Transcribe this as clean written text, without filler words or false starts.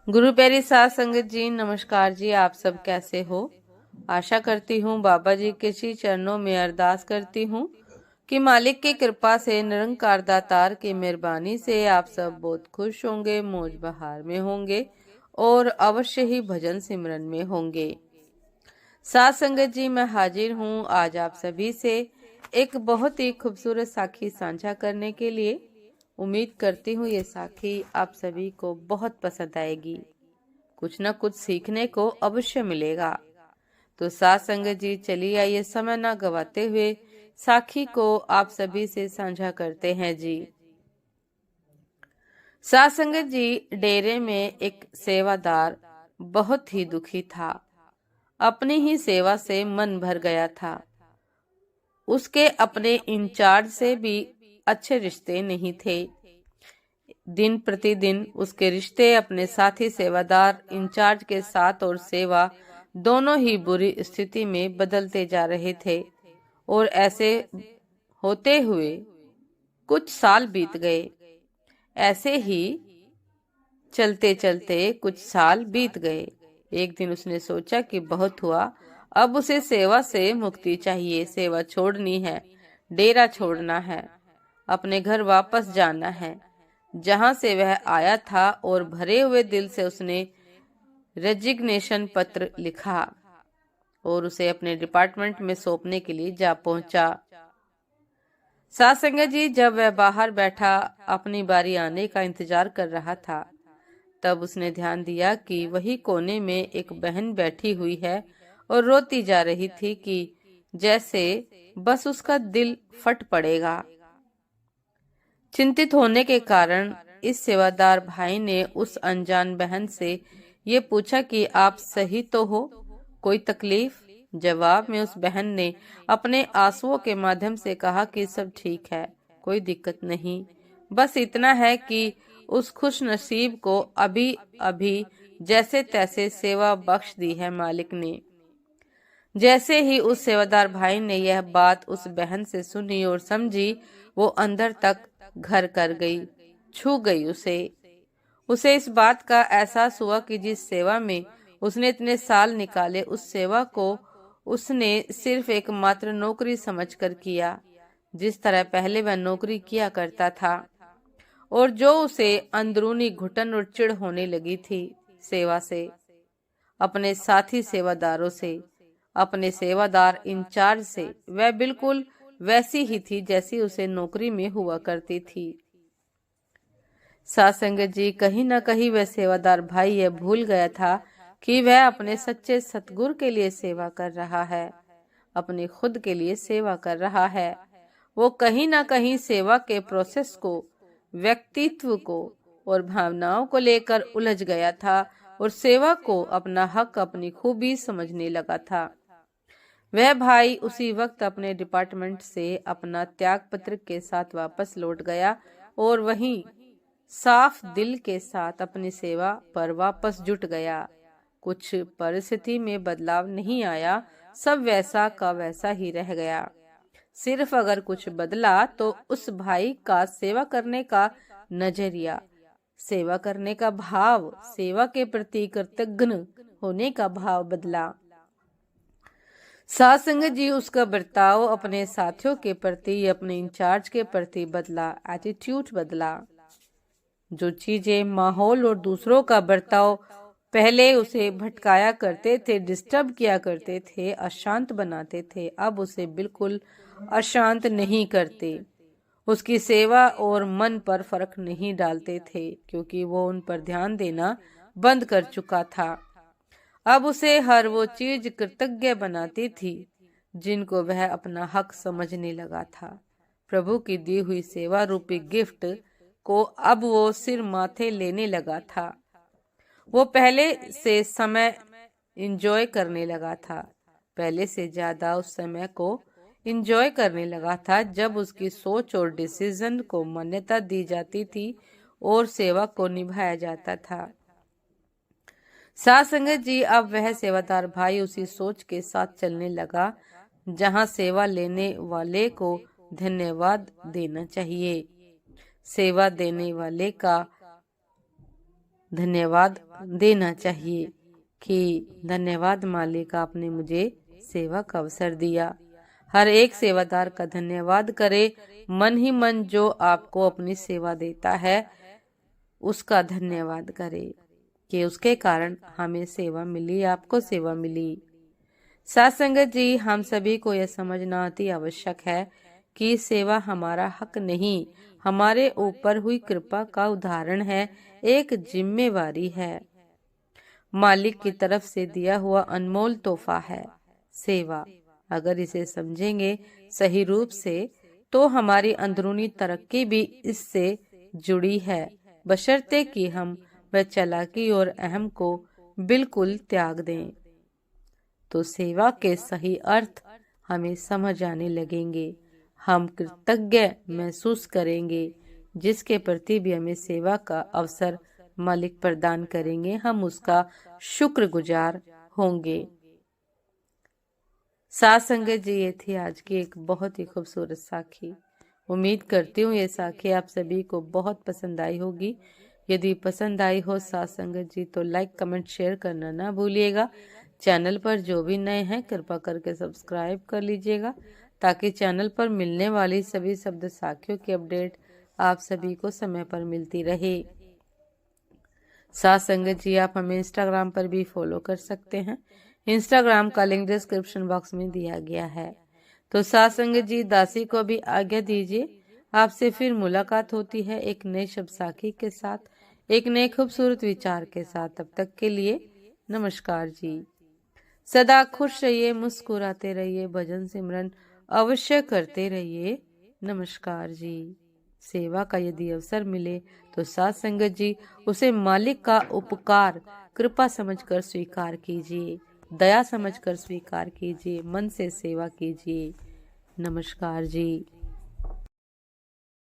गुरु प्यारी साध संगत जी, नमस्कार जी। आप सब कैसे हो? आशा करती हूँ, बाबा जी के श्री चरणों में अरदास करती हूँ कि मालिक की कृपा से, निरंकार दातार की मेहरबानी से आप सब बहुत खुश होंगे, मौज बहार में होंगे और अवश्य ही भजन सिमरन में होंगे। साध संगत जी, मैं हाजिर हूँ आज आप सभी से एक बहुत ही खूबसूरत साखी साझा करने के लिए। उम्मीद करती हूँ ये साखी आप सभी को बहुत पसंद आएगी, कुछ न कुछ सीखने को अवश्य मिलेगा। तो साथ संगत जी, चलिए आइए समय ना गवाते हुए साखी को आप सभी से साझा करते हैं जी। साथ संगत जी, डेरे में एक सेवादार बहुत ही दुखी था। अपनी ही सेवा से मन भर गया था। उसके अपने इंचार्ज से भी अच्छे रिश्ते नहीं थे। दिन प्रतिदिन उसके रिश्ते अपने साथी सेवादार इंचार्ज के साथ और सेवा दोनों ही बुरी स्थिति में बदलते जा रहे थे। और ऐसे होते हुए कुछ साल बीत गए। ऐसे ही चलते चलते कुछ साल बीत गए। एक दिन उसने सोचा कि बहुत हुआ, अब उसे सेवा से मुक्ति चाहिए। सेवा छोड़नी है, डेरा छोड़ना है, अपने घर वापस जाना है जहां से वह आया था। और भरे हुए दिल से उसने रेजिग्नेशन पत्र लिखा और उसे अपने डिपार्टमेंट में सौंपने के लिए जा पहुंचा। साथ संगत जी, जब वह बाहर बैठा अपनी बारी आने का इंतजार कर रहा था, तब उसने ध्यान दिया कि वही कोने में एक बहन बैठी हुई है और रोती जा रही थी कि जैसे बस उसका दिल फट पड़ेगा। चिंतित होने के कारण इस सेवादार भाई ने उस अनजान बहन से ये पूछा कि आप सही तो हो, कोई तकलीफ? जवाब में उस बहन ने अपने आंसुओं के माध्यम से कहा कि सब ठीक है, कोई दिक्कत नहीं, बस इतना है कि उस खुश नसीब को अभी अभी जैसे तैसे सेवा बख्श दी है मालिक ने। जैसे ही उस सेवादार भाई ने यह बात उस बहन से सुनी और समझी, वो अंदर तक घर कर गई, छू गई उसे इस बात का एहसास हुआ कि जिस सेवा में उसने इतने साल निकाले, उस सेवा को उसने सिर्फ एक मात्र नौकरी समझकर किया, जिस तरह पहले वह नौकरी किया करता था, और जो उसे अंदरूनी घुटन और चिढ़ होने लगी थी सेवा से, अपने साथी सेवादारों से, अपने सेवादार इंचार्ज से। वह बिल्कुल वैसी ही थी जैसी उसे नौकरी में हुआ करती थी। साथ संगत जी, कहीं न कहीं वह सेवादार भाई यह भूल गया था कि वह अपने सच्चे सतगुरु के लिए सेवा कर रहा है, अपने खुद के लिए सेवा कर रहा है। वो कहीं न कहीं सेवा के प्रोसेस को, व्यक्तित्व को और भावनाओं को लेकर उलझ गया था और सेवा को अपना हक, अपनी खूबी समझने लगा था। वह भाई उसी वक्त अपने डिपार्टमेंट से अपना त्याग पत्र के साथ वापस लौट गया और वहीं साफ दिल के साथ अपनी सेवा पर वापस जुट गया। कुछ परिस्थिति में बदलाव नहीं आया, सब वैसा का वैसा ही रह गया। सिर्फ अगर कुछ बदला तो उस भाई का सेवा करने का नजरिया, सेवा करने का भाव, सेवा के प्रति कृतज्ञ होने का भाव बदला। साथ संगत जी, उसका बर्ताव अपने साथियों के प्रति, अपने इंचार्ज के प्रति बदला, एटीट्यूड बदला। जो चीजें, माहौल और दूसरों का बर्ताव पहले उसे भटकाया करते थे, डिस्टर्ब किया करते थे, अशांत बनाते थे, अब उसे बिल्कुल अशांत नहीं करते। उसकी सेवा और मन पर फर्क नहीं डालते थे, क्योंकि वो उन पर ध्यान देना बंद कर चुका था। अब उसे हर वो चीज कृतज्ञ बनाती थी जिनको वह अपना हक समझने लगा था। प्रभु की दी हुई सेवा रूपी गिफ्ट को अब वो सिर माथे लेने लगा था। वो पहले से समय इंजॉय करने लगा था, पहले से ज्यादा उस समय को इंजॉय करने लगा था जब उसकी सोच और डिसीजन को मान्यता दी जाती थी और सेवा को निभाया जाता था। साथ संगत जी, अब वह सेवादार भाई उसी सोच के साथ चलने लगा जहां सेवा लेने वाले को धन्यवाद देना चाहिए, सेवा देने वाले का धन्यवाद देना चाहिए कि धन्यवाद मालिक, आपने मुझे सेवा का अवसर दिया। हर एक सेवादार का धन्यवाद करे, मन ही मन जो आपको अपनी सेवा देता है उसका धन्यवाद करे कि उसके कारण हमें सेवा मिली, आपको सेवा मिली। साथ संगत जी, हम सभी को यह समझना अति आवश्यक है कि सेवा हमारा हक नहीं, हमारे ऊपर हुई कृपा का उदाहरण है, एक जिम्मेवारी है, मालिक की तरफ से दिया हुआ अनमोल तोहफा है सेवा। अगर इसे समझेंगे सही रूप से तो हमारी अंदरूनी तरक्की भी इससे जुड़ी है, बशर्ते कि हम वह चालाकी और अहम को बिल्कुल त्याग दें, तो सेवा के सही अर्थ हमें समझ आने लगेंगे। हम कृतज्ञ महसूस करेंगे, जिसके प्रति भी हमें सेवा का अवसर मालिक प्रदान करेंगे, हम उसका शुक्रगुजार होंगे। साथ संगत जी, ये थी आज की एक बहुत ही खूबसूरत साखी। उम्मीद करती हूँ ये साखी आप सभी को बहुत पसंद आई होगी। यदि पसंद आई हो साथ संगत जी तो लाइक कमेंट शेयर करना ना भूलिएगा। चैनल पर जो भी नए हैं कृपा करके सब्सक्राइब कर लीजिएगा, ताकि चैनल पर मिलने वाली सभी शब्द साखियों की अपडेट आप सभी को समय पर मिलती रहे। साथ संगत जी, आप हमें इंस्टाग्राम पर भी फॉलो कर सकते हैं, इंस्टाग्राम का लिंक डिस्क्रिप्शन बॉक्स में दिया गया है। तो साथ संगत जी, दासी को भी आज्ञा दीजिए, आपसे फिर मुलाकात होती है एक नए शब्द साखी के साथ, एक नए खूबसूरत विचार के साथ। तब तक के लिए नमस्कार जी। सदा खुश रहिए, मुस्कुराते रहिए, भजन सिमरन अवश्य करते रहिए। नमस्कार जी। सेवा का यदि अवसर मिले तो साथ संगत जी उसे मालिक का उपकार कृपा समझकर स्वीकार कीजिए, दया समझकर स्वीकार कीजिए, मन से सेवा कीजिए। नमस्कार जी।